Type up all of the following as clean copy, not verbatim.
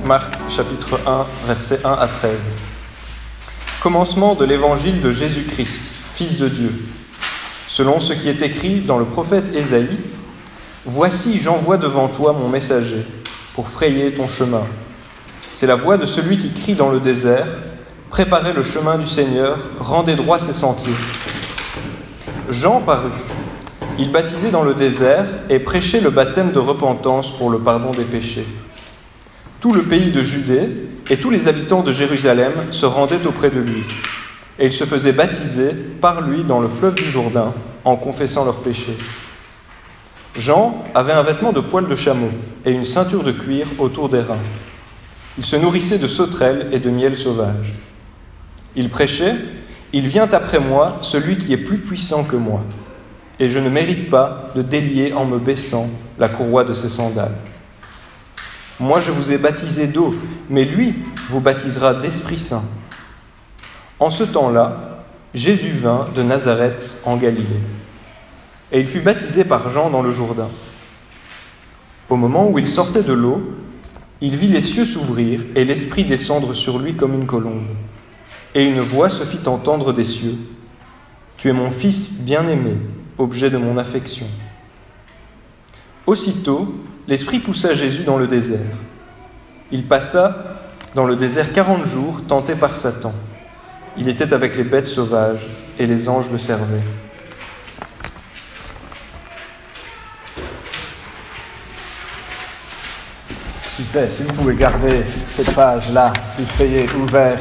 Marc chapitre 1, versets 1 à 13. Commencement de l'évangile de Jésus-Christ, Fils de Dieu. Selon ce qui est écrit dans le prophète Ésaïe, « Voici, j'envoie devant toi mon messager, pour frayer ton chemin. C'est la voix de celui qui crie dans le désert, « Préparez le chemin du Seigneur, rendez droit ses sentiers. » Jean parut. Il baptisait dans le désert et prêchait le baptême de repentance pour le pardon des péchés. Tout le pays de Judée et tous les habitants de Jérusalem se rendaient auprès de lui. Et ils se faisaient baptiser par lui dans le fleuve du Jourdain, en confessant leurs péchés. Jean avait un vêtement de poil de chameau et une ceinture de cuir autour des reins. Il se nourrissait de sauterelles et de miel sauvage. Il prêchait « Il vient après moi celui qui est plus puissant que moi, et je ne mérite pas de délier en me baissant la courroie de ses sandales. Moi je vous ai baptisé d'eau, mais lui vous baptisera d'Esprit Saint. » En ce temps-là, Jésus vint de Nazareth en Galilée, et il fut baptisé par Jean dans le Jourdain. Au moment où il sortait de l'eau, il vit les cieux s'ouvrir et l'Esprit descendre sur lui comme une colombe. Et une voix se fit entendre des cieux. « Tu es mon Fils bien-aimé, objet de mon affection. » Aussitôt, l'Esprit poussa Jésus dans le désert. Il passa dans le désert 40 jours, tenté par Satan. Il était avec les bêtes sauvages, et les anges le servaient. Super, si vous pouvez garder cette page-là, du feuillet ouvert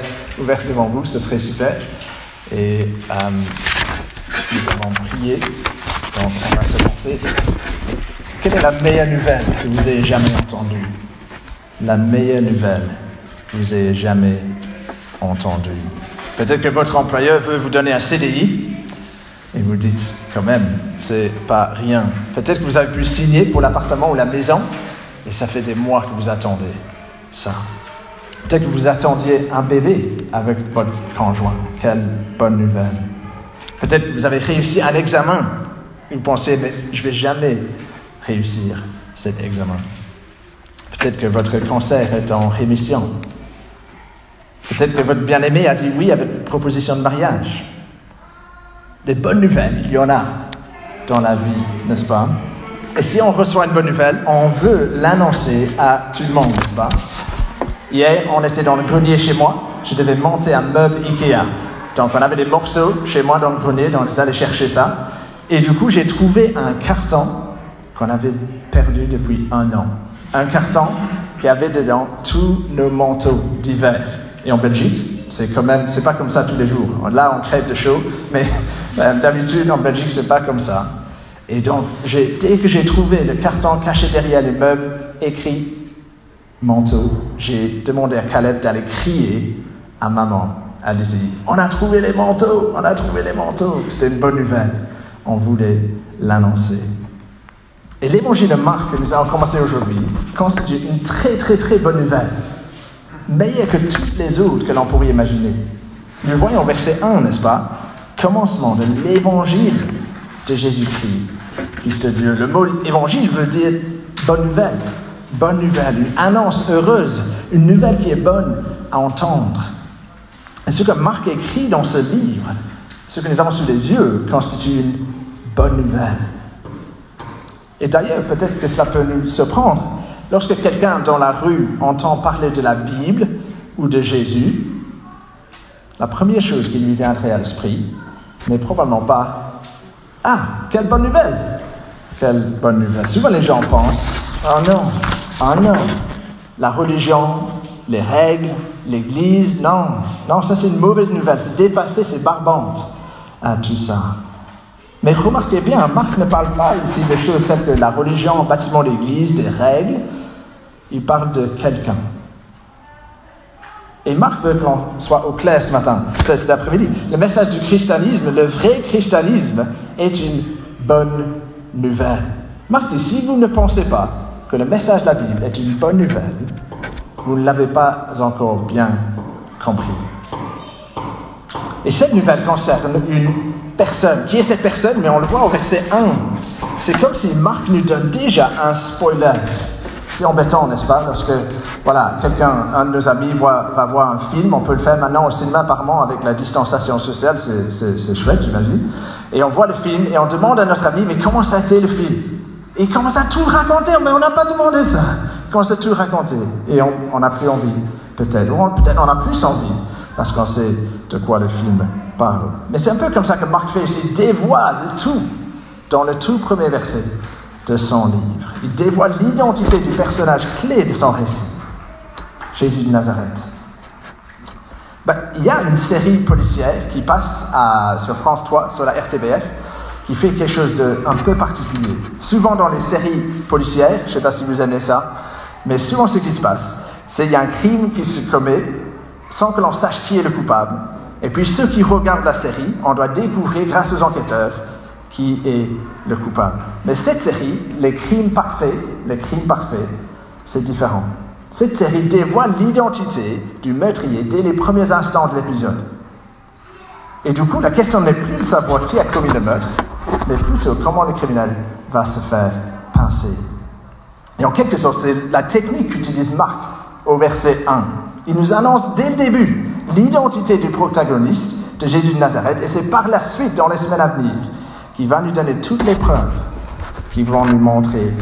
devant vous, ce serait super. Et nous avons prié, donc on va se lancer. Quelle est la meilleure nouvelle que vous ayez jamais entendue? La meilleure nouvelle que vous ayez jamais entendue. Peut-être que votre employeur veut vous donner un CDI et vous dites quand même, c'est pas rien. Peut-être que vous avez pu signer pour l'appartement ou la maison et ça fait des mois que vous attendez ça. Peut-être que vous attendiez un bébé avec votre conjoint. Quelle bonne nouvelle. Peut-être que vous avez réussi un examen. Vous pensez, mais je vais jamais réussir cet examen. Peut-être que votre cancer est en rémission. Peut-être que votre bien-aimé a dit oui à votre proposition de mariage. Des bonnes nouvelles, il y en a dans la vie, n'est-ce pas? Et si on reçoit une bonne nouvelle, on veut l'annoncer à tout le monde, n'est-ce pas? Hier, on était dans le grenier chez moi. Je devais monter un meuble Ikea. Donc, on avait des morceaux chez moi dans le grenier, donc j'allais chercher ça. Et du coup, j'ai trouvé un carton qu'on avait perdu depuis 1 an. Un carton qui avait dedans tous nos manteaux d'hiver. Et en Belgique, c'est pas comme ça tous les jours. Là, on crève de chaud, mais d'habitude, en Belgique, c'est pas comme ça. Et donc, dès que j'ai trouvé le carton caché derrière les meubles, écrit manteau, j'ai demandé à Caleb d'aller crier à maman. Allez-y, on a trouvé les manteaux. C'était une bonne nouvelle. On voulait l'annoncer. Et l'évangile de Marc que nous allons commencer aujourd'hui constitue une très très très bonne nouvelle. Meilleure que toutes les autres que l'on pourrait imaginer. Nous voyons au verset 1, n'est-ce pas? Commencement de l'évangile de Jésus-Christ, Fils de Dieu. Le mot évangile veut dire bonne nouvelle. Bonne nouvelle, une annonce heureuse, une nouvelle qui est bonne à entendre. Et ce que Marc écrit dans ce livre, ce que nous avons sous les yeux, constitue une bonne nouvelle. Et d'ailleurs, peut-être que ça peut nous surprendre. Lorsque quelqu'un dans la rue entend parler de la Bible ou de Jésus, la première chose qui lui viendrait à l'esprit n'est probablement pas « Ah, quelle bonne nouvelle !» Quelle bonne nouvelle. Souvent les gens pensent « Oh non, la religion, les règles, l'église, non, ça c'est une mauvaise nouvelle, c'est dépassé, c'est barbante, tout ça. » Mais remarquez bien, Marc ne parle pas ici de choses telles que la religion, le bâtiment de l'église, des règles. Il parle de quelqu'un. Et Marc veut qu'on soit au clair ce matin, cet après-midi. Le message du christianisme, le vrai christianisme, est une bonne nouvelle. Marc dit, si vous ne pensez pas que le message de la Bible est une bonne nouvelle, vous ne l'avez pas encore bien compris. Et cette nouvelle concerne une personne. Qui est cette personne? Mais on le voit au verset 1. C'est comme si Marc nous donne déjà un spoiler. C'est embêtant, n'est-ce pas? Parce que, voilà, un de nos amis va voir un film, on peut le faire maintenant au cinéma apparemment avec la distanciation sociale, c'est chouette, j'imagine. Et on voit le film et on demande à notre ami, mais comment ça a été le film? Et il commence à tout raconter, mais on n'a pas demandé ça. Il commence à tout raconter. Et on n'a plus envie, peut-être. Ou peut-être on a plus envie, parce qu'on sait de quoi le film parle. Mais c'est un peu comme ça que Marc fait ici, il dévoile tout dans le tout premier verset de son livre. Il dévoile l'identité du personnage clé de son récit, Jésus de Nazareth. Il y a une série policière qui passe sur France 3, sur la RTBF, qui fait quelque chose d'un peu particulier. Souvent dans les séries policières, je ne sais pas si vous aimez ça, mais souvent ce qui se passe, c'est qu'il y a un crime qui se commet sans que l'on sache qui est le coupable. Et puis ceux qui regardent la série, on doit découvrir grâce aux enquêteurs qui est le coupable. Mais cette série, les crimes parfaits, c'est différent. Cette série dévoile l'identité du meurtrier dès les premiers instants de l'épisode. Et du coup, la question n'est plus de savoir qui a commis le meurtre, mais plutôt comment le criminel va se faire pincer. Et en quelque sorte, c'est la technique qu'utilise Marc au verset 1. Il nous annonce dès le début l'identité du protagoniste de Jésus de Nazareth, et c'est par la suite, dans les semaines à venir, qu'il va nous donner toutes les preuves qui vont nous montrer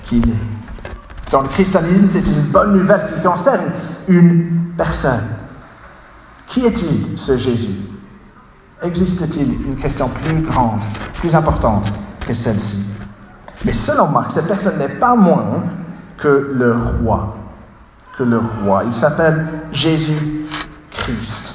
qui il est. Dans le christianisme, c'est une bonne nouvelle qui concerne une personne. Qui est-il, ce Jésus? Existe-t-il une question plus grande, plus importante que celle-ci? Mais selon Marc, cette personne n'est pas moins que le roi. Il s'appelle Jésus-Christ.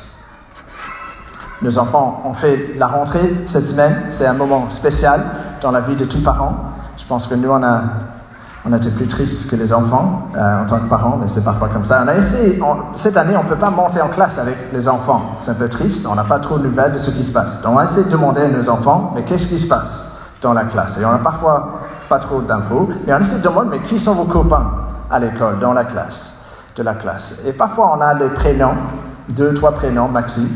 Nos enfants ont fait la rentrée cette semaine. C'est un moment spécial dans la vie de tous parents. Je pense que nous, on était plus tristes que les enfants en tant que parents, mais c'est parfois comme ça. On a essayé, cette année, on ne peut pas monter en classe avec les enfants. C'est un peu triste, on n'a pas trop de nouvelles de ce qui se passe. Donc on a essayé de demander à nos enfants, mais qu'est-ce qui se passe dans la classe? Et on n'a parfois pas trop d'infos, mais on essaie de demander, mais qui sont vos copains à l'école, dans la classe, de la classe? Et parfois on a les prénoms, 2-3 prénoms maxi,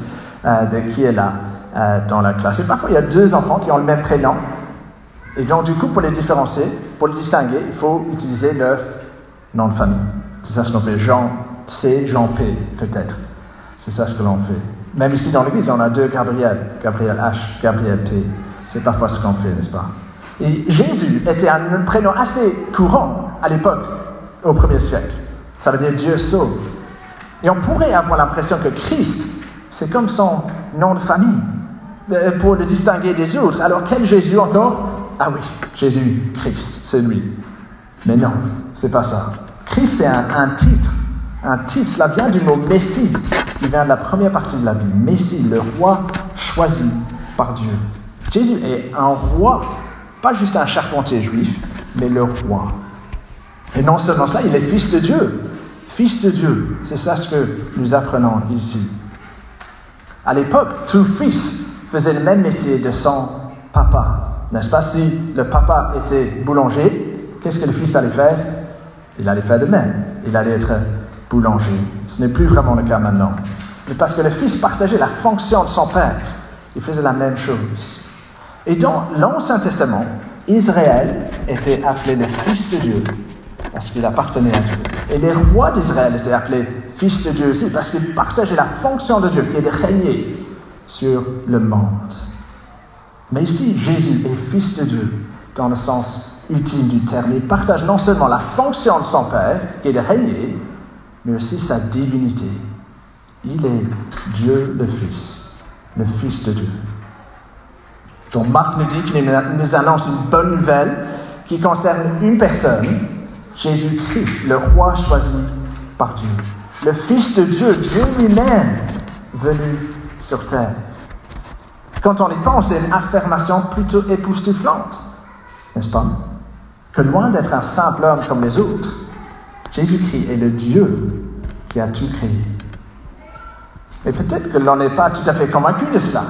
de qui est là dans la classe. Et parfois il y a 2 enfants qui ont le même prénom. Et donc, du coup, pour les différencier, pour les distinguer, il faut utiliser leur nom de famille. C'est ça ce qu'on fait. Jean C, Jean P, peut-être. C'est ça ce que l'on fait. Même ici dans l'église, on a 2 Gabriel. Gabriel H, Gabriel P. C'est parfois ce qu'on fait, n'est-ce pas? Et Jésus était un prénom assez courant à l'époque, au 1er siècle. Ça veut dire Dieu sauve. Et on pourrait avoir l'impression que Christ, c'est comme son nom de famille, pour le distinguer des autres. Alors, quel Jésus encore? Ah oui, Jésus-Christ, c'est lui. Mais non, c'est pas ça. Christ, c'est un titre. Un titre, cela vient du mot Messie, qui vient de la première partie de la Bible. Messie, le roi choisi par Dieu. Jésus est un roi, pas juste un charpentier juif, mais le roi. Et non seulement ça, il est fils de Dieu. Fils de Dieu, c'est ça ce que nous apprenons ici. À l'époque, tout fils faisait le même métier de son papa. N'est-ce pas? Si le papa était boulanger, qu'est-ce que le fils allait faire? Il allait faire de même. Il allait être boulanger. Ce n'est plus vraiment le cas maintenant. Mais parce que le fils partageait la fonction de son père, il faisait la même chose. Et dans l'Ancien Testament, Israël était appelé le fils de Dieu parce qu'il appartenait à Dieu. Et les rois d'Israël étaient appelés fils de Dieu aussi parce qu'ils partageaient la fonction de Dieu qui est de régner sur le monde. Mais ici, Jésus est fils de Dieu dans le sens ultime du terme. Il partage non seulement la fonction de son Père, qui est de régner, mais aussi sa divinité. Il est Dieu le Fils de Dieu. Donc Marc nous dit qu'il nous annonce une bonne nouvelle qui concerne une personne, Jésus-Christ, le roi choisi par Dieu. Le Fils de Dieu, Dieu lui-même, venu sur terre. Quand on y pense, c'est une affirmation plutôt époustouflante, n'est-ce pas? Que loin d'être un simple homme comme les autres, Jésus-Christ est le Dieu qui a tout créé. Mais peut-être que l'on n'est pas tout à fait convaincu de cela.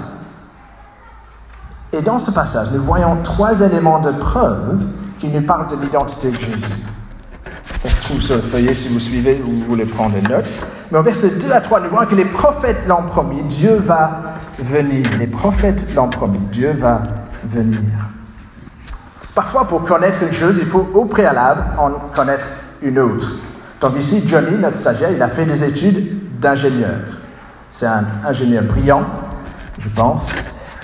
Et dans ce passage, nous voyons 3 éléments de preuve qui nous parlent de l'identité de Jésus. Ça se trouve sur le feuillet si vous suivez ou vous voulez prendre des notes. Mais au verset 2 à 3, nous voyons que les prophètes l'ont promis, Dieu va venir. Les prophètes l'ont promis, Dieu va venir. Parfois, pour connaître une chose, il faut au préalable en connaître une autre. Donc ici, Johnny, notre stagiaire, il a fait des études d'ingénieur. C'est un ingénieur brillant, je pense.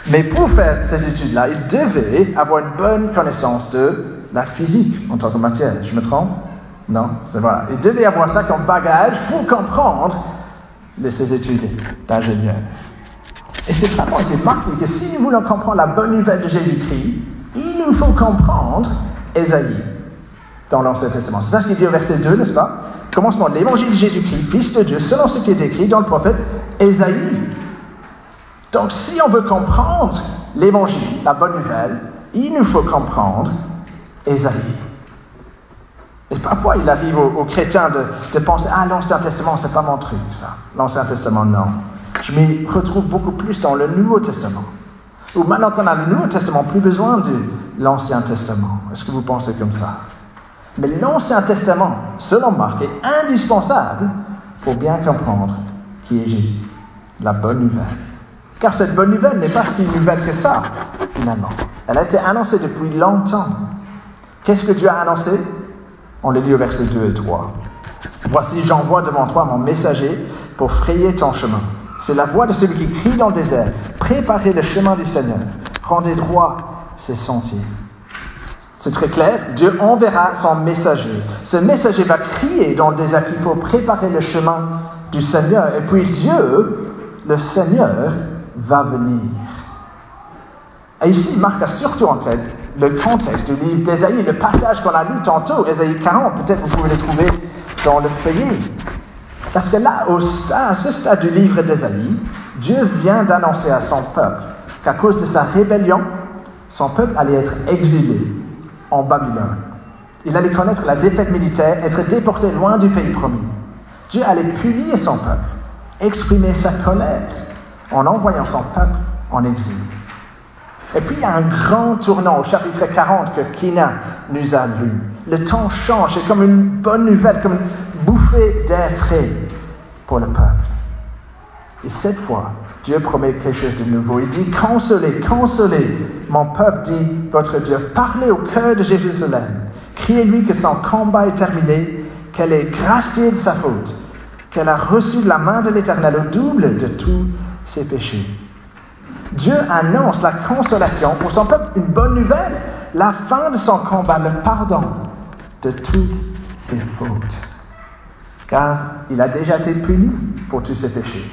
Mais pour faire ces études-là, il devait avoir une bonne connaissance de la physique en tant que matière. Je me trompe? Non? Voilà. Il devait avoir ça comme bagage pour comprendre ces études d'ingénieur. Et c'est marqué que si nous voulons comprendre la bonne nouvelle de Jésus-Christ, il nous faut comprendre Ésaïe dans l'Ancien Testament. C'est ça ce qu'il dit au verset 2, n'est-ce pas? Commencement de l'évangile de Jésus-Christ, Fils de Dieu, selon ce qui est écrit dans le prophète Ésaïe. Donc si on veut comprendre l'évangile, la bonne nouvelle, il nous faut comprendre Ésaïe. Et parfois, il arrive aux chrétiens de penser « Ah, l'Ancien Testament, c'est pas mon truc, ça. L'Ancien Testament, non. Je m'y retrouve beaucoup plus dans le Nouveau Testament. » Ou maintenant qu'on a le Nouveau Testament, plus besoin de l'Ancien Testament. Est-ce que vous pensez comme ça? Mais l'Ancien Testament, selon Marc, est indispensable pour bien comprendre qui est Jésus, la bonne nouvelle. Car cette bonne nouvelle n'est pas si nouvelle que ça, finalement. Elle a été annoncée depuis longtemps. Qu'est-ce que Dieu a annoncé? On le lit au verset 2 et 3. « Voici, j'envoie devant toi mon messager pour frayer ton chemin. C'est la voix de celui qui crie dans le désert. Préparez le chemin du Seigneur. Rendez droit ses sentiers. » C'est très clair. Dieu enverra son messager. Ce messager va crier dans le désert qu'il faut préparer le chemin du Seigneur. Et puis Dieu, le Seigneur, va venir. Et ici, Marc a surtout en tête le contexte du livre d'Ésaïe, le passage qu'on a lu tantôt, Ésaïe 40, peut-être vous pouvez le trouver dans le feuillet. Parce que là, à ce stade du livre d'Ésaïe, Dieu vient d'annoncer à son peuple qu'à cause de sa rébellion, son peuple allait être exilé en Babylone. Il allait connaître la défaite militaire, être déporté loin du pays promis. Dieu allait punir son peuple, exprimer sa colère en envoyant son peuple en exil. Et puis il y a un grand tournant au chapitre 40 que Kina nous a lu. Le temps change, c'est comme une bonne nouvelle, comme une bouffée d'air frais pour le peuple. Et cette fois, Dieu promet quelque chose de nouveau. Il dit, consolez, consolez, mon peuple, dit votre Dieu. Parlez au cœur de Jérusalem. Criez-lui que son combat est terminé, qu'elle est graciée de sa faute, qu'elle a reçu de la main de l'Éternel au double de tous ses péchés. Dieu annonce la consolation pour son peuple, une bonne nouvelle, la fin de son combat, le pardon de toutes ses fautes. Car il a déjà été puni pour tous ses péchés.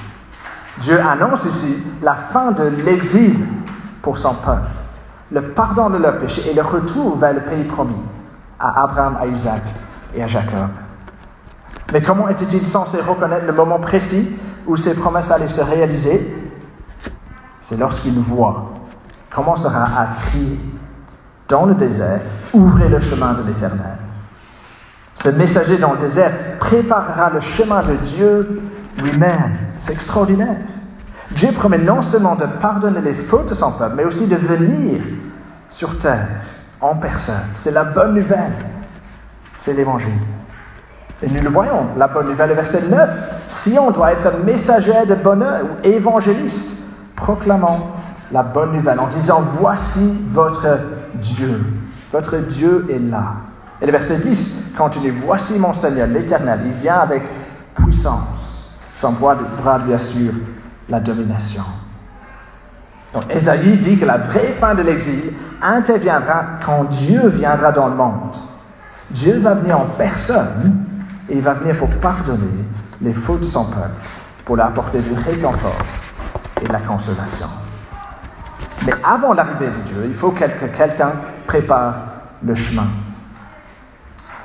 Dieu annonce ici la fin de l'exil pour son peuple, le pardon de leurs péchés et le retour vers le pays promis à Abraham, à Isaac et à Jacob. Mais comment était-il censé reconnaître le moment précis où ces promesses allaient se réaliser? C'est lorsqu'il voit, commencera à crier dans le désert, ouvrez le chemin de l'Éternel. Ce messager dans le désert préparera le chemin de Dieu lui-même. C'est extraordinaire. Dieu promet non seulement de pardonner les fautes de son peuple, mais aussi de venir sur terre en personne. C'est la bonne nouvelle. C'est l'Évangile. Et nous le voyons, la bonne nouvelle, verset 9. Sion doit être messager de bonheur ou évangéliste, proclamant la bonne nouvelle en disant « Voici votre Dieu. Votre Dieu est là. » Et le verset 10 continue « Voici mon Seigneur, l'Éternel. Il vient avec puissance. Son bras lui assure la domination. » Donc Ésaïe dit que la vraie fin de l'exil interviendra quand Dieu viendra dans le monde. Dieu va venir en personne et il va venir pour pardonner les fautes de son peuple, pour leur apporter du réconfort et de la consolation. Mais avant l'arrivée de Dieu, il faut que quelqu'un prépare le chemin.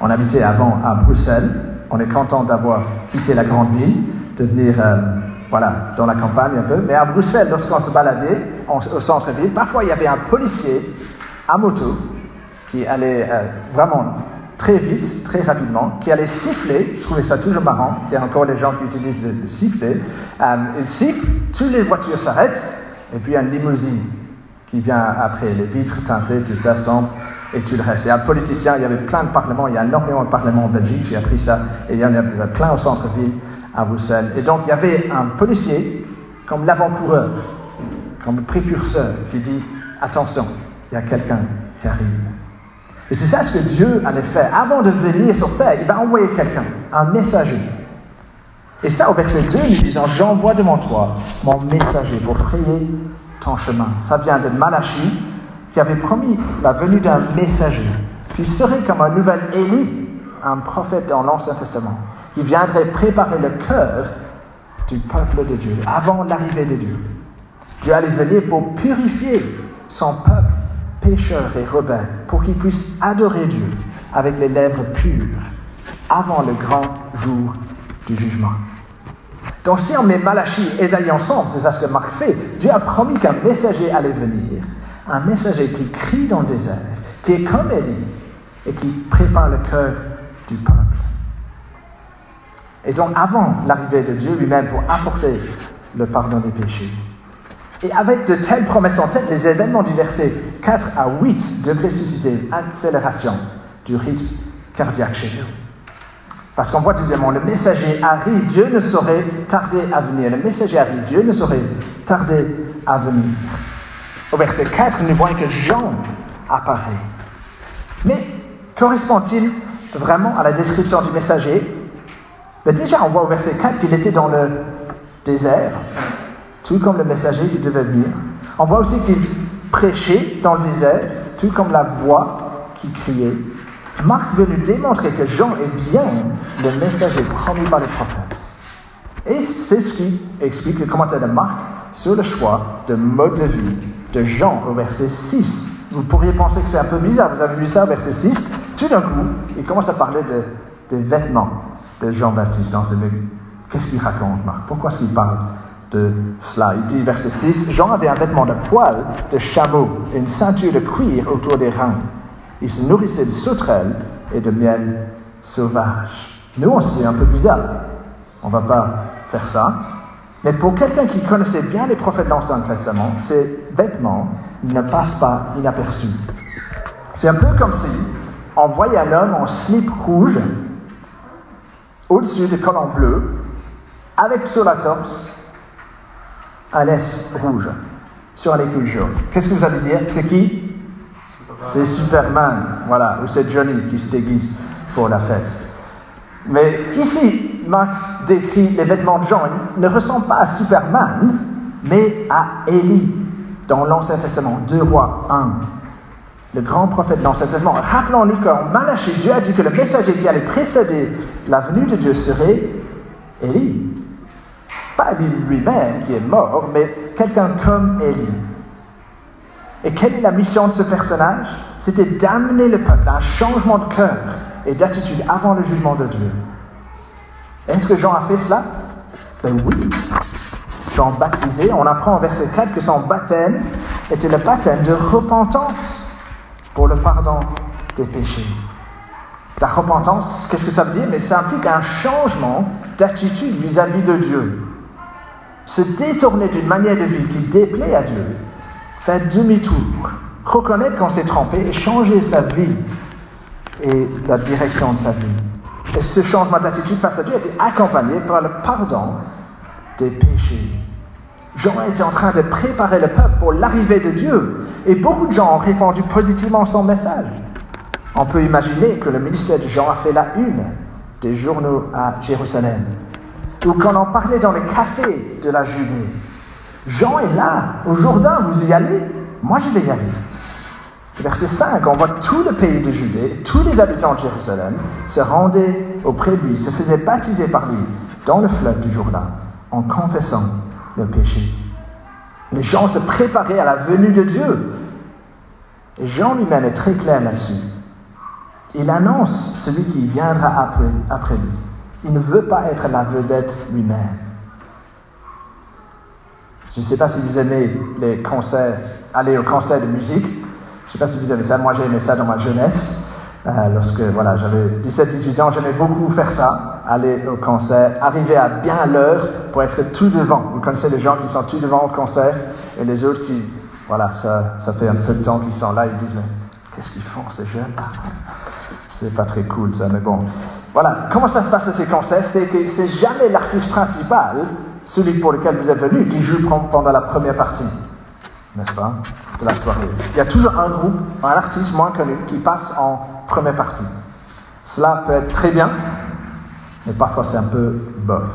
On habitait avant à Bruxelles. On est content d'avoir quitté la grande ville, de venir dans la campagne un peu. Mais à Bruxelles, lorsqu'on se baladait au centre-ville, parfois il y avait un policier à moto qui allait vraiment très vite, très rapidement, qui allait siffler. Je trouvais ça toujours marrant, qu'il y a encore des gens qui utilisent le sifflet. Il siffle, toutes les voitures s'arrêtent, et puis une limousine qui vient après, les vitres teintées, tout ça, sombre, et tout le reste. Et un politicien, il y avait plein de parlements, il y a énormément de parlements en Belgique, j'ai appris ça, et il y en a plein au centre-ville à Bruxelles. Et donc il y avait un policier comme l'avant-coureur, comme le précurseur, qui dit « Attention, il y a quelqu'un qui arrive ». Et c'est ça ce que Dieu allait faire. Avant de venir sur terre, il va envoyer quelqu'un, un messager. Et ça, au verset 2, nous disons, j'envoie devant toi mon messager pour frayer ton chemin. Ça vient de Malachie, qui avait promis la venue d'un messager, qui serait comme un nouvel Élie, un prophète dans l'Ancien Testament, qui viendrait préparer le cœur du peuple de Dieu, avant l'arrivée de Dieu. Dieu allait venir pour purifier son peuple pécheur et rebelle, pour qu'il puisse adorer Dieu avec les lèvres pures, avant le grand jour du jugement. Donc si on met Malachie et Ésaïe ensemble, c'est ça ce que Marc fait, Dieu a promis qu'un messager allait venir, un messager qui crie dans le désert, qui est comme Élie, et qui prépare le cœur du peuple. Et donc avant l'arrivée de Dieu lui-même pour apporter le pardon des péchés. Et avec de telles promesses en tête, les événements du verset 4 à 8 devraient susciter une accélération du rythme cardiaque chez nous. Parce qu'on voit deuxièmement, le messager arrive, Dieu ne saurait tarder à venir. Le messager arrive, Dieu ne saurait tarder à venir. Au verset 4, nous voyons que Jean apparaît. Mais correspond-il vraiment à la description du messager? Mais déjà, on voit au verset 4 qu'il était dans le désert, tout comme le messager qui devait venir. On voit aussi qu'il prêchait dans le désert, tout comme la voix qui criait. Marc veut nous démontrer que Jean est bien le messager promis par les prophètes. Et c'est ce qui explique le commentaire de Marc sur le choix de mode de vie de Jean au verset 6. Vous pourriez penser que c'est un peu bizarre, vous avez vu ça au verset 6, tout d'un coup, il commence à parler des vêtements de Jean-Baptiste dans ce livre. Qu'est-ce qu'il raconte, Marc? Pourquoi est-ce qu'il parle de cela? Il dit, verset 6, Jean avait un vêtement de poil de chameau et une ceinture de cuir autour des reins. Il se nourrissait de sauterelles et de miel sauvage. Nous, on se dit un peu bizarre. On ne va pas faire ça. Mais pour quelqu'un qui connaissait bien les prophètes de l'Ancien Testament, ces vêtements ne passent pas inaperçus. C'est un peu comme si on voyait un homme en slip rouge, au-dessus de collant bleu, avec sur la torse un S rouge, sur un écu jaune. Qu'est-ce que vous allez dire? C'est qui? C'est Superman, voilà, ou c'est Johnny qui se déguise pour la fête. Mais ici, Marc décrit les vêtements de Jean, ils ne ressemblent pas à Superman, mais à Élie, dans l'Ancien Testament, 2 Rois 1. Le grand prophète de l'Ancien Testament. Rappelons-nous qu'en Malachie, Dieu a dit que le messager qui allait précéder la venue de Dieu serait Élie. Pas Élie lui-même, qui est mort, mais quelqu'un comme Élie. Et quelle est la mission de ce personnage? C'était d'amener le peuple à un changement de cœur et d'attitude avant le jugement de Dieu. Est-ce que Jean a fait cela? Ben oui. Jean baptisé, on apprend en verset 4 que son baptême était le baptême de repentance pour le pardon des péchés. La repentance, qu'est-ce que ça veut dire? Mais ça implique un changement d'attitude vis-à-vis de Dieu. Se détourner d'une manière de vie qui déplaît à Dieu. Faire demi-tour, reconnaître qu'on s'est trompé et changer sa vie et la direction de sa vie. Et ce changement d'attitude face à Dieu a été accompagné par le pardon des péchés. Jean était en train de préparer le peuple pour l'arrivée de Dieu et beaucoup de gens ont répondu positivement à son message. On peut imaginer que le ministère de Jean a fait la une des journaux à Jérusalem ou quand on parlait dans les cafés de la Judée. Jean est là, au Jourdain, vous y allez? Moi, je vais y aller. Verset 5, on voit tout le pays de Judée, tous les habitants de Jérusalem se rendaient auprès de lui, se faisaient baptiser par lui dans le fleuve du Jourdain, en confessant le péché. Les gens se préparaient à la venue de Dieu. Et Jean lui-même est très clair là-dessus. Il annonce celui qui viendra après lui. Il ne veut pas être la vedette lui-même. Je ne sais pas si vous aimez les concerts, aller au concert de musique. Je ne sais pas si vous aimez ça. Moi, j'ai aimé ça dans ma jeunesse. Lorsque j'avais 17-18 ans, j'aimais beaucoup faire ça. Aller au concert, arriver à bien l'heure pour être tout devant. Vous connaissez les gens qui sont tout devant au concert et les autres qui, ça fait un peu de temps qu'ils sont là. Ils disent, mais qu'est-ce qu'ils font ces jeunes? C'est pas très cool ça, mais bon. Voilà, comment ça se passe à ces concerts? C'est que c'est jamais l'artiste principal, celui pour lequel vous êtes venu, qui joue pendant la première partie. N'est-ce pas? de la soirée. Il y a toujours un groupe, un artiste moins connu qui passe en première partie. Cela peut être très bien, mais parfois c'est un peu bof,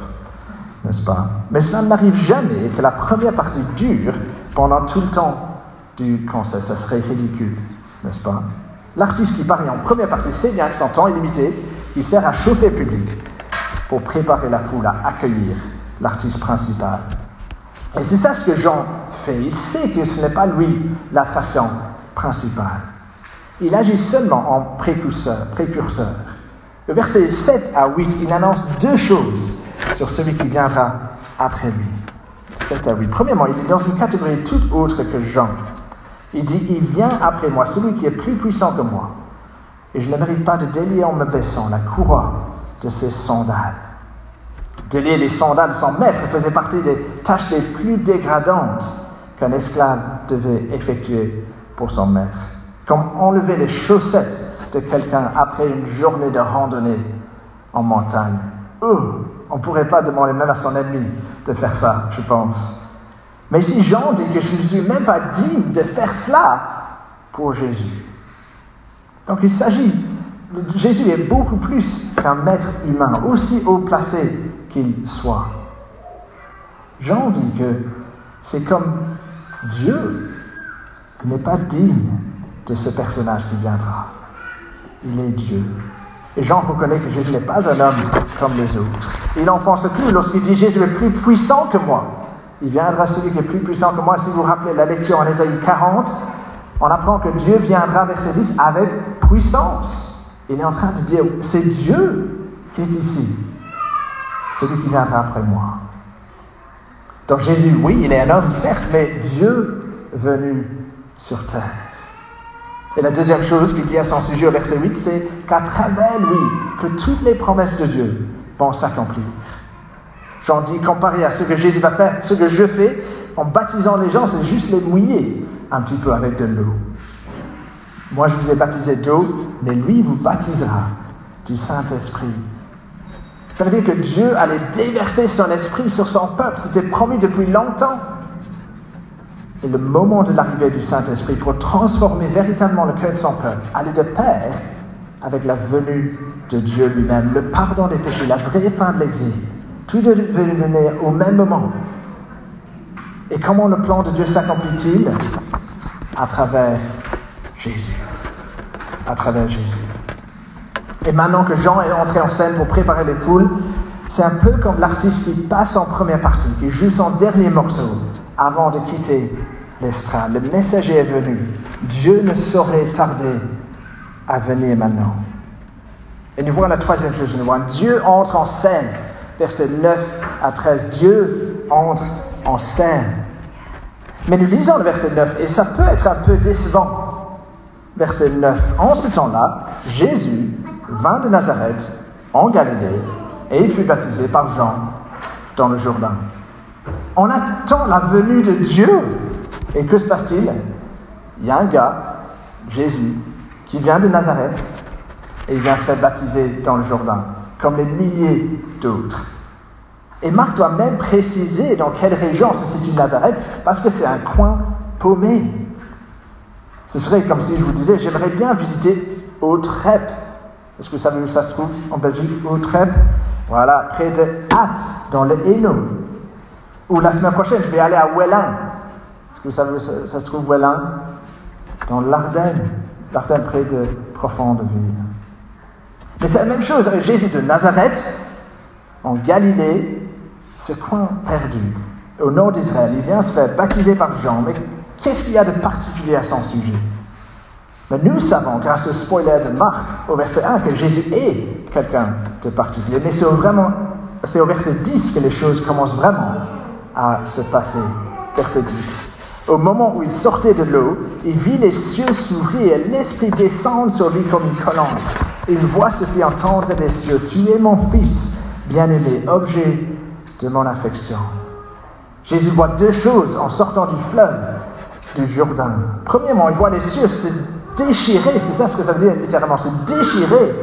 n'est-ce pas? Mais cela n'arrive jamais que la première partie dure pendant tout le temps du concert. Ça serait ridicule, n'est-ce pas? L'artiste qui parie en première partie sait bien que son temps est limité, il sert à chauffer le public pour préparer la foule à accueillir l'artiste principal. Et c'est ça ce que Jean fait. Il sait que ce n'est pas lui l'attraction principale. Il agit seulement en précurseur. Le verset 7 à 8, il annonce deux choses sur celui qui viendra après lui. 7 à 8. Premièrement, il est dans une catégorie toute autre que Jean. Il dit, il vient après moi, celui qui est plus puissant que moi. Et je ne mérite pas de délier en me baissant la courroie de ses sandales. Délier les sandales de son maître faisait partie des tâches les plus dégradantes qu'un esclave devait effectuer pour son maître. Comme enlever les chaussettes de quelqu'un après une journée de randonnée en montagne. On ne pourrait pas demander même à son ennemi de faire ça, je pense. Mais ici, Jean dit que je ne suis même pas digne de faire cela pour Jésus. Donc il s'agit, Jésus est beaucoup plus qu'un maître humain, aussi haut placé qu'il soit. Jean dit que c'est comme Dieu n'est pas digne de ce personnage qui viendra. Il est Dieu. Et Jean reconnaît que Jésus n'est pas un homme comme les autres. Il n'enfonce plus lorsqu'il dit « Jésus est plus puissant que moi ». Il viendra celui qui est plus puissant que moi. Si vous vous rappelez la lecture en Ésaïe 40, on apprend que Dieu viendra, verset 10, avec puissance. Il est en train de dire « C'est Dieu qui est ici, celui qui viendra après moi ». Donc Jésus, oui, il est un homme, certes, mais Dieu venu sur terre. Et la deuxième chose qu'il dit à son sujet au verset 8, c'est qu'à travers lui, que toutes les promesses de Dieu vont s'accomplir. Jean dit, comparé à ce que Jésus va faire, ce que je fais en baptisant les gens, c'est juste les mouiller un petit peu avec de l'eau. Moi, je vous ai baptisé d'eau, mais lui vous baptisera du Saint-Esprit. Ça veut dire que Dieu allait déverser son esprit sur son peuple. C'était promis depuis longtemps. Et le moment de l'arrivée du Saint-Esprit pour transformer véritablement le cœur de son peuple allait de pair avec la venue de Dieu lui-même, le pardon des péchés, la vraie fin de l'exil. Tout devait venir au même moment. Et comment le plan de Dieu s'accomplit-il? À travers Jésus. À travers Jésus. Et maintenant que Jean est entré en scène pour préparer les foules, c'est un peu comme l'artiste qui passe en première partie, qui joue son dernier morceau avant de quitter l'estrade. Le messager est venu. Dieu ne saurait tarder à venir maintenant. Et nous voyons la troisième chose. Nous voyons Dieu entre en scène. Versets 9 à 13. Dieu entre en scène. Mais nous lisons le verset 9 et ça peut être un peu décevant. Verset 9. En ce temps-là, Jésus vint de Nazareth en Galilée et il fut baptisé par Jean dans le Jourdain. On attend la venue de Dieu. Et que se passe-t-il? Il y a un gars, Jésus, qui vient de Nazareth et il vient se faire baptiser dans le Jourdain, comme les milliers d'autres. Et Marc doit même préciser dans quelle région se situe Nazareth, parce que c'est un coin paumé. Ce serait comme si je vous disais, j'aimerais bien visiter Autrep. Est-ce que vous savez où ça se trouve en Belgique? Autrep, voilà, près de Ath, dans le Hainaut. Ou la semaine prochaine, je vais aller à Ouélin. Est-ce que vous savez où ça se trouve, Ouélin? Dans l'Ardenne. L'Ardenne, près de Profondeville. Mais c'est la même chose avec Jésus de Nazareth, en Galilée, ce coin perdu, au nord d'Israël. Il vient se faire baptiser par Jean. Mais qu'est-ce qu'il y a de particulier à son sujet? Mais nous savons, grâce au spoiler de Marc, au verset 1, que Jésus est quelqu'un de particulier. Mais c'est au verset 10 que les choses commencent vraiment à se passer. Verset 10. Au moment où il sortait de l'eau, il vit les cieux s'ouvrir et l'Esprit descendre sur lui comme une colombe. Une voix se fit entendre des cieux. Tu es mon Fils, bien-aimé, objet de mon affection. Jésus voit deux choses en sortant du fleuve du Jourdain. Premièrement, il voit les cieux se déchirer. C'est ça ce que ça veut dire littéralement, se déchirer.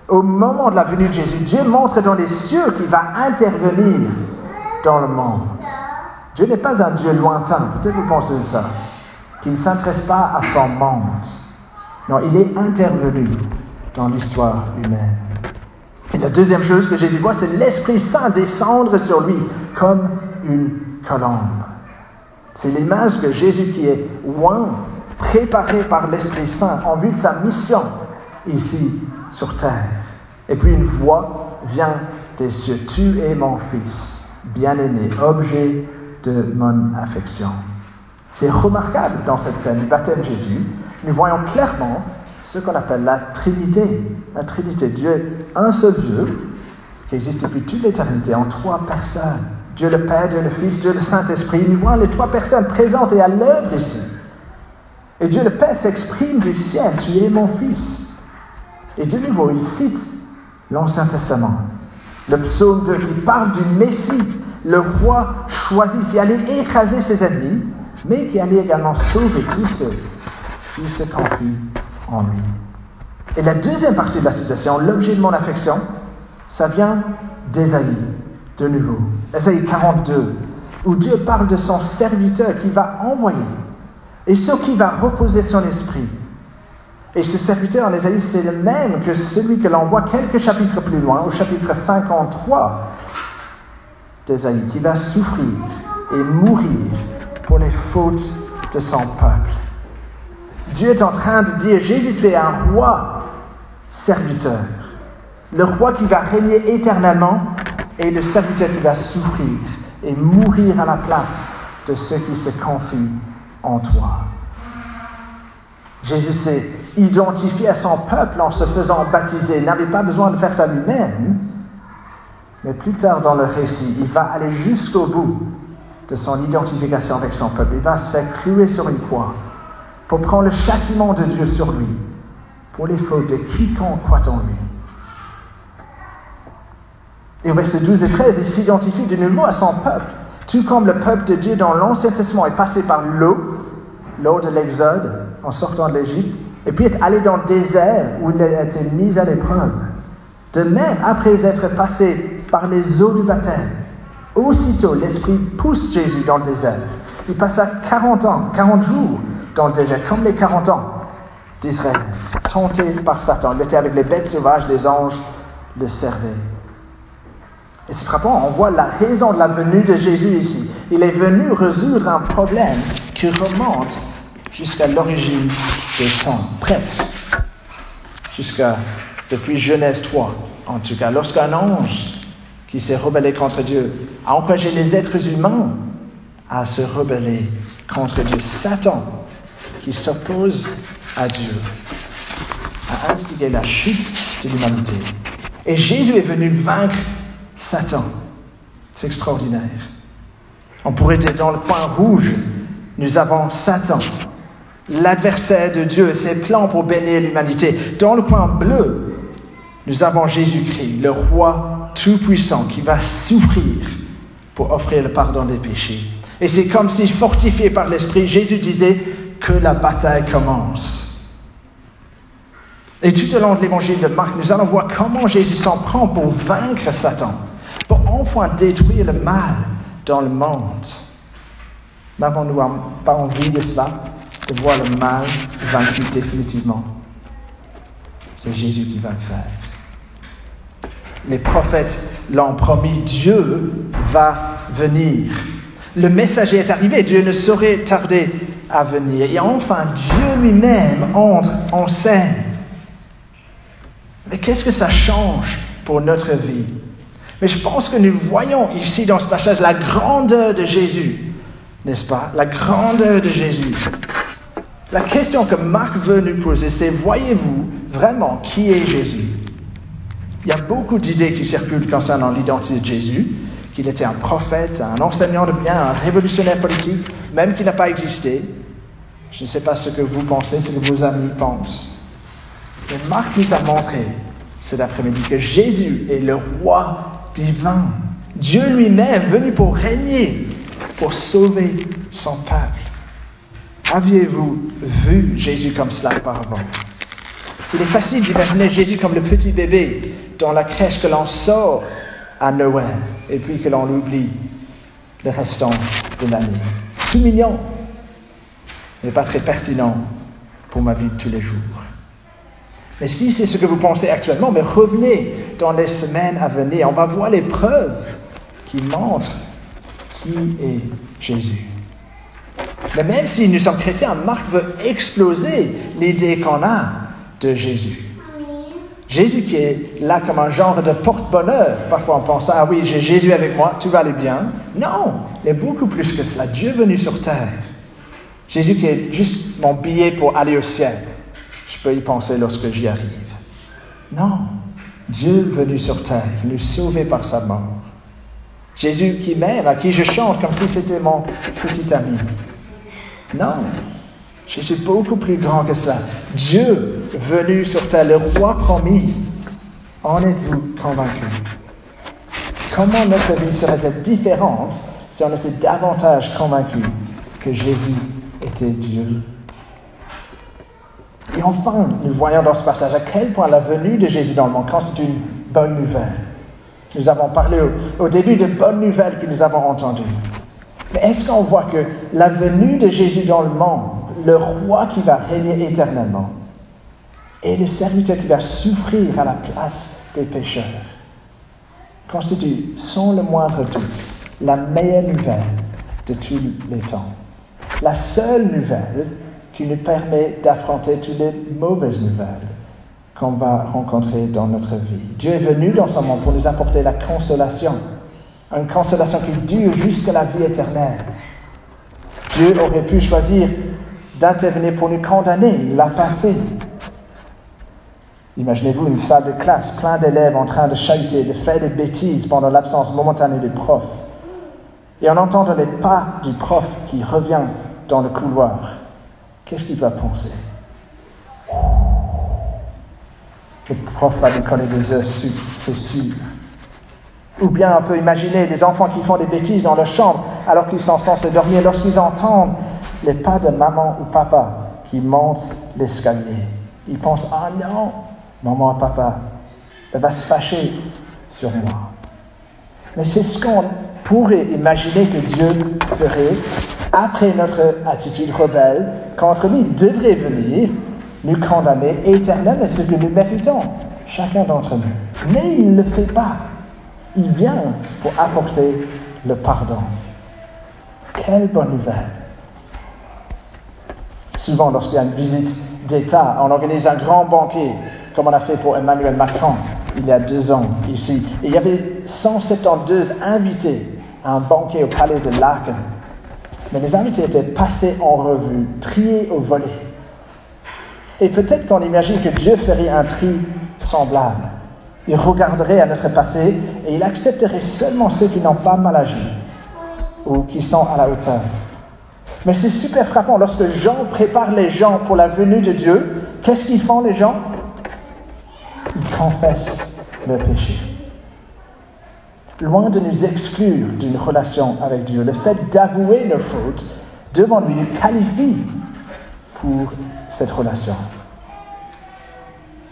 Au moment de la venue de Jésus, Dieu montre dans les cieux qu'il va intervenir dans le monde. Dieu n'est pas un Dieu lointain, peut-être vous pensez ça, qu'il ne s'intéresse pas à son monde. Non, il est intervenu dans l'histoire humaine. Et la deuxième chose que Jésus voit, c'est l'Esprit Saint descendre sur lui comme une colombe. C'est l'image de Jésus qui est loin, préparé par l'Esprit Saint en vue de sa mission ici sur terre. Et puis une voix vient des cieux. Tu es mon Fils, bien-aimé, objet de mon affection. C'est remarquable dans cette scène du baptême de Jésus. Nous voyons clairement ce qu'on appelle la Trinité. La Trinité, Dieu est un seul Dieu qui existe depuis toute l'éternité en trois personnes. Dieu le Père, Dieu le Fils, Dieu le Saint-Esprit. Nous voyons les trois personnes présentes et à l'œuvre ici. Et Dieu le Père s'exprime du ciel, tu es mon Fils. Et de nouveau, il cite l'Ancien Testament. Le psaume 2 qui parle du Messie, le roi choisi qui allait écraser ses ennemis, mais qui allait également sauver tous ceux qui se confient en lui. Et la deuxième partie de la citation, l'objet de mon affection, ça vient d'Ésaïe, de nouveau. Ésaïe 42, où Dieu parle de son serviteur qui va envoyer et sur qui va reposer son esprit. Et ce serviteur en Ésaïe, c'est le même que celui que l'on voit quelques chapitres plus loin, au chapitre 53 d'Ésaïe, qui va souffrir et mourir pour les fautes de son peuple. Dieu est en train de dire, Jésus, tu es un roi serviteur. Le roi qui va régner éternellement et le serviteur qui va souffrir et mourir à la place de ceux qui se confient en toi. Jésus s'est identifié à son peuple en se faisant baptiser. Il n'avait pas besoin de faire ça lui-même, mais plus tard dans le récit, il va aller jusqu'au bout de son identification avec son peuple. Il va se faire clouer sur une croix pour prendre le châtiment de Dieu sur lui, pour les fautes de quiconque croit en lui. Et au verset 12 et 13, il s'identifie de nouveau à son peuple. Tout comme le peuple de Dieu dans l'Ancien Testament est passé par l'eau, lors de l'Exode, en sortant de l'Égypte, et puis est allé dans le désert où il a été mis à l'épreuve. De même, après être passé par les eaux du baptême, aussitôt l'Esprit pousse Jésus dans le désert. Il passa 40 jours dans le désert, comme les 40 ans d'Israël, tenté par Satan. Il était avec les bêtes sauvages, les anges le servaient. Et c'est frappant, on voit la raison de la venue de Jésus ici. Il est venu résoudre un problème qui remonte jusqu'à l'origine des temps, presque. Depuis Genèse 3, en tout cas. Lorsqu'un ange qui s'est rebellé contre Dieu a encouragé les êtres humains à se rebeller contre Dieu. Satan, qui s'oppose à Dieu, a instigé la chute de l'humanité. Et Jésus est venu vaincre Satan. C'est extraordinaire. On pourrait dire dans le point rouge, nous avons Satan, l'adversaire de Dieu, ses plans pour bénir l'humanité. Dans le point bleu, nous avons Jésus-Christ, le roi tout-puissant qui va souffrir pour offrir le pardon des péchés. Et c'est comme si, fortifié par l'Esprit, Jésus disait que la bataille commence. Et tout au long de l'évangile de Marc, nous allons voir comment Jésus s'en prend pour vaincre Satan, pour enfin détruire le mal dans le monde. N'avons-nous pas envie de cela, de voir le mal vaincu définitivement? C'est Jésus qui va le faire. Les prophètes l'ont promis, Dieu va venir. Le messager est arrivé, Dieu ne saurait tarder à venir. Et enfin, Dieu lui-même entre en scène. Mais qu'est-ce que ça change pour notre vie? Mais je pense que nous voyons ici dans ce passage la grandeur de Jésus, n'est-ce pas? La grandeur de Jésus. La question que Marc veut nous poser, c'est voyez-vous vraiment qui est Jésus? Il y a beaucoup d'idées qui circulent concernant l'identité de Jésus, qu'il était un prophète, un enseignant de bien, un révolutionnaire politique, même qu'il n'a pas existé. Je ne sais pas ce que vous pensez, ce que vos amis pensent. Mais Marc nous a montré cet après-midi que Jésus est le roi divin. Dieu lui-même venu pour régner, pour sauver son peuple. Aviez-vous vu Jésus comme cela auparavant? Il est facile d'imaginer Jésus comme le petit bébé dans la crèche que l'on sort à Noël et puis que l'on l'oublie le restant de l'année. Tout mignon. mais pas très pertinent pour ma vie de tous les jours. Mais si c'est ce que vous pensez actuellement, mais revenez dans les semaines à venir. On va voir les preuves qui montrent qui est Jésus. Mais même si nous sommes chrétiens, Marc veut exploser l'idée qu'on a de Jésus. Jésus qui est là comme un genre de porte-bonheur. Parfois on pense, ah oui, j'ai Jésus avec moi, tout va aller bien. Non, il est beaucoup plus que cela. Dieu venu sur terre. Jésus qui est juste mon billet pour aller au ciel. Je peux y penser lorsque j'y arrive. Non, Dieu venu sur terre, nous sauver par sa mort. Jésus qui m'aime, à qui je chante comme si c'était mon petit ami. Non, Jésus est beaucoup plus grand que cela. Dieu venu sur terre, le roi promis. En êtes-vous convaincus? Comment notre vie serait-elle différente si on était davantage convaincus que Jésus était Dieu? Et enfin, nous voyons dans ce passage à quel point la venue de Jésus dans le monde constitue une bonne nouvelle. Nous avons parlé au début de bonnes nouvelles que nous avons entendues. Mais est-ce qu'on voit que la venue de Jésus dans le monde, le roi qui va régner éternellement, et le serviteur qui va souffrir à la place des pécheurs, constitue sans le moindre doute la meilleure nouvelle de tous les temps. La seule nouvelle qui nous permet d'affronter toutes les mauvaises nouvelles qu'on va rencontrer dans notre vie. Dieu est venu dans ce monde pour nous apporter la consolation, une consolation qui dure jusqu'à la vie éternelle. Dieu aurait pu choisir d'intervenir pour nous condamner, il ne l'a pas fait. Imaginez-vous une salle de classe, plein d'élèves en train de chahuter, de faire des bêtises pendant l'absence momentanée du prof. Et en entendant les pas du prof qui revient dans le couloir, qu'est-ce qu'il va penser? Le prof va nous coller des heures, c'est sûr. Ou bien on peut imaginer des enfants qui font des bêtises dans leur chambre alors qu'ils sont censés dormir, lorsqu'ils entendent les pas de maman ou papa qui montent l'escalier. Ils pensent, ah non, maman et papa, elle va se fâcher sur moi. Mais c'est ce qu'on pourrait imaginer que Dieu ferait après notre attitude rebelle contre lui. Il devrait venir nous condamner éternellement à ce que nous méritons, chacun d'entre nous. Mais il ne le fait pas. Il vient pour apporter le pardon. Quelle bonne nouvelle! Souvent, lorsqu'il y a une visite d'État, on organise un grand banquet, comme on a fait pour Emmanuel Macron il y a 2 ans ici. Et il y avait 172 invités à un banquet au palais de Laeken. Mais les invités étaient passés en revue, triés au volet. Et peut-être qu'on imagine que Dieu ferait un tri semblable. Il regarderait à notre passé et il accepterait seulement ceux qui n'ont pas mal agi ou qui sont à la hauteur. Mais c'est super frappant. Lorsque Jean prépare les gens pour la venue de Dieu, qu'est-ce qu'ils font les gens? Ils confessent leur péché. Loin de nous exclure d'une relation avec Dieu, le fait d'avouer nos fautes devant lui nous qualifie pour cette relation.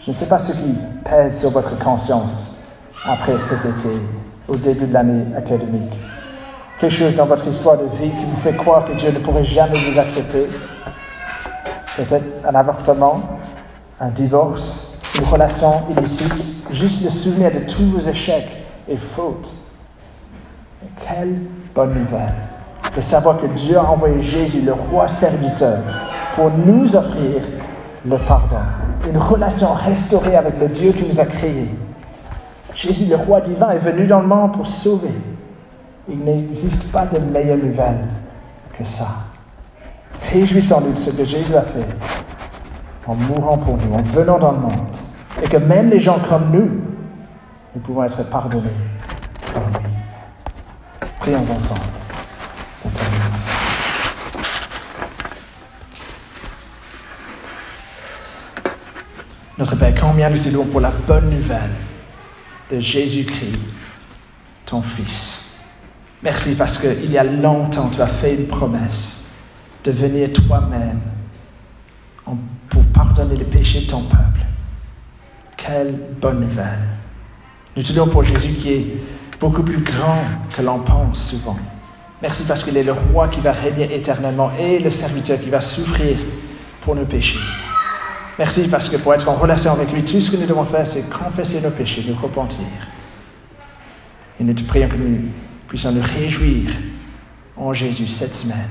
Je ne sais pas ce qui pèse sur votre conscience après cet été, au début de l'année académique. Quelque chose dans votre histoire de vie qui vous fait croire que Dieu ne pourrait jamais vous accepter. Peut-être un avortement, un divorce, une relation illicite, juste le souvenir de tous vos échecs et fautes. Et quelle bonne nouvelle de savoir que Dieu a envoyé Jésus, le roi serviteur, pour nous offrir le pardon. Une relation restaurée avec le Dieu qui nous a créés. Jésus, le roi divin, est venu dans le monde pour sauver. Il n'existe pas de meilleure nouvelle que ça. Réjouissons-nous de ce que Jésus a fait en mourant pour nous, en venant dans le monde. Et que même les gens comme nous pouvons être pardonnés par lui. Prions ensemble pour terminer. Notre Père, combien nous te louons pour la bonne nouvelle de Jésus-Christ, ton Fils. Merci parce qu'il y a longtemps, tu as fait une promesse de venir toi-même pour pardonner les péchés de ton peuple. Quelle bonne nouvelle. Nous te louons pour Jésus qui est beaucoup plus grand que l'on pense souvent. Merci parce qu'il est le roi qui va régner éternellement et le serviteur qui va souffrir pour nos péchés. Merci parce que pour être en relation avec lui, tout ce que nous devons faire, c'est confesser nos péchés, nous repentir. Et nous te prions que nous puissions nous réjouir en Jésus cette semaine.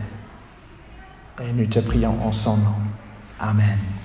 Et nous te prions en son nom. Amen.